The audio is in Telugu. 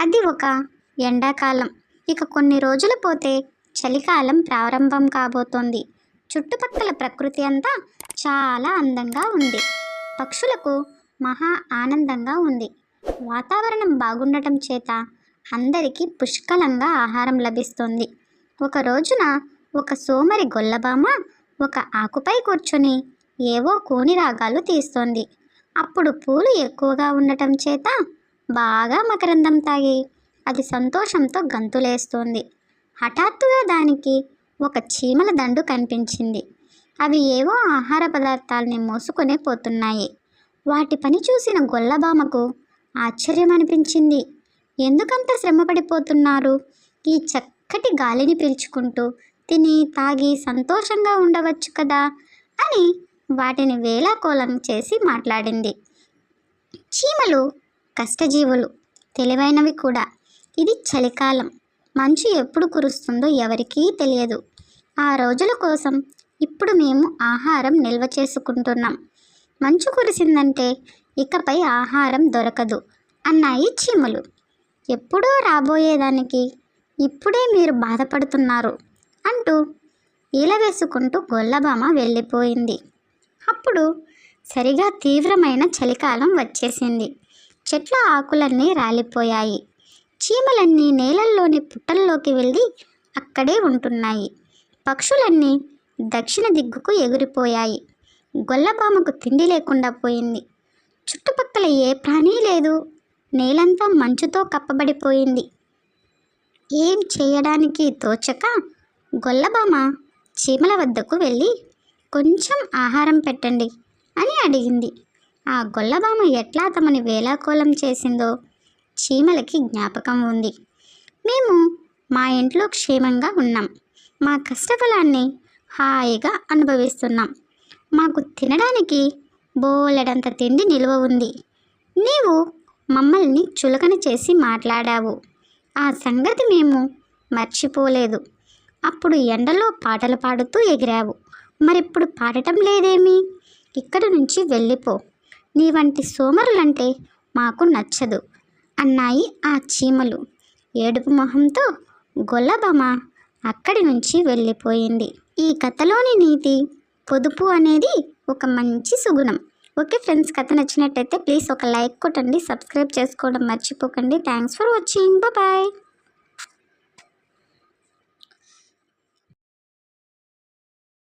అది ఒక ఎండాకాలం. ఇక కొన్ని రోజులు పోతే చలికాలం ప్రారంభం కాబోతోంది. చుట్టుపక్కల ప్రకృతి అంతా చాలా అందంగా ఉంది. పక్షులకు మహా ఆనందంగా ఉంది. వాతావరణం బాగుండటం చేత అందరికీ పుష్కలంగా ఆహారం లభిస్తుంది. ఒక రోజున ఒక సోమరి గొల్లబామ ఒక ఆకుపై కూర్చొని ఏవో కోని రాగాలు తీస్తోంది. అప్పుడు పూలు ఎక్కువగా ఉండటం చేత బాగా మకరందం తాగి అది సంతోషంతో గంతులేస్తోంది. హఠాత్తుగా దానికి ఒక చీమల దండు కనిపించింది. అవి ఏవో ఆహార పదార్థాలని మోసుకొనే పోతున్నాయి. వాటి పని చూసిన గొల్లబామకు ఆశ్చర్యం అనిపించింది. ఎందుకంత శ్రమపడిపోతున్నారు? ఈ చక్కటి గాలిని పీల్చుకుంటూ తిని తాగి సంతోషంగా ఉండవచ్చు కదా అని వాటిని వేళాకోళం చేసి మాట్లాడింది. చీమలు కష్టజీవులు, తెలివైనవి కూడా. ఇది చలికాలం. మంచు ఎప్పుడు కురుస్తుందో ఎవరికీ తెలియదు. ఆ రోజుల కోసం ఇప్పుడు మేము ఆహారం నిల్వ చేసుకుంటున్నాం. మంచు కురిసిందంటే ఇకపై ఆహారం దొరకదు అన్నాయి చీమలు. ఎప్పుడో రాబోయేదానికి ఇప్పుడే మీరు బాధపడుతున్నారు అంటూ ఈల వేసుకుంటూ గొల్లబామ వెళ్ళిపోయింది. అప్పుడు సరిగా తీవ్రమైన చలికాలం వచ్చేసింది. చెట్ల ఆకులన్నీ రాలిపోయాయి. చీమలన్నీ నేలల్లోని పుట్టల్లోకి వెళ్ళి అక్కడే ఉంటున్నాయి. పక్షులన్నీ దక్షిణ దిక్కుకు ఎగిరిపోయాయి. గొల్లబామకు తిండి లేకుండా పోయింది. చుట్టుపక్కల ఏ ప్రాణీ లేదు. నేలంతా మంచుతో కప్పబడిపోయింది. ఏం చేయడానికి తోచక గొల్లబామ చీమల వద్దకు వెళ్ళి కొంచెం ఆహారం పెట్టండి అని అడిగింది. ఆ గొల్లబామ ఎట్లా తమని వేళాకోళం చేసిందో చీమలకి జ్ఞాపకం ఉంది. మేము మా ఇంట్లో క్షేమంగా ఉన్నాం. మా కష్టఫలాన్ని హాయిగా అనుభవిస్తున్నాం. మాకు తినడానికి బోలెడంత తిండి నిల్వ ఉంది. నీవు మమ్మల్ని చులకన చేసి మాట్లాడావు. ఆ సంగతి మేము మర్చిపోలేదు. అప్పుడు ఎండలో పాటలు పాడుతూ ఎగిరావు. మరిప్పుడు పాడటం లేదేమి? ఇక్కడి నుంచి వెళ్ళిపో. నీ వంటి సోమరులంటే మాకు నచ్చదు అన్నాయి ఆ చీమలు. ఏడుపు మొహంతో గొల్లబామ అక్కడి నుంచి వెళ్ళిపోయింది. ఈ కథలోని నీతి, పొదుపు అనేది ఒక మంచి సుగుణం. ఓకే ఫ్రెండ్స్, కథ నచ్చినట్టయితే ప్లీజ్ ఒక లైక్ కొట్టండి. సబ్స్క్రైబ్ చేసుకోవడం మర్చిపోకండి. Thanks for watching. బాయ్.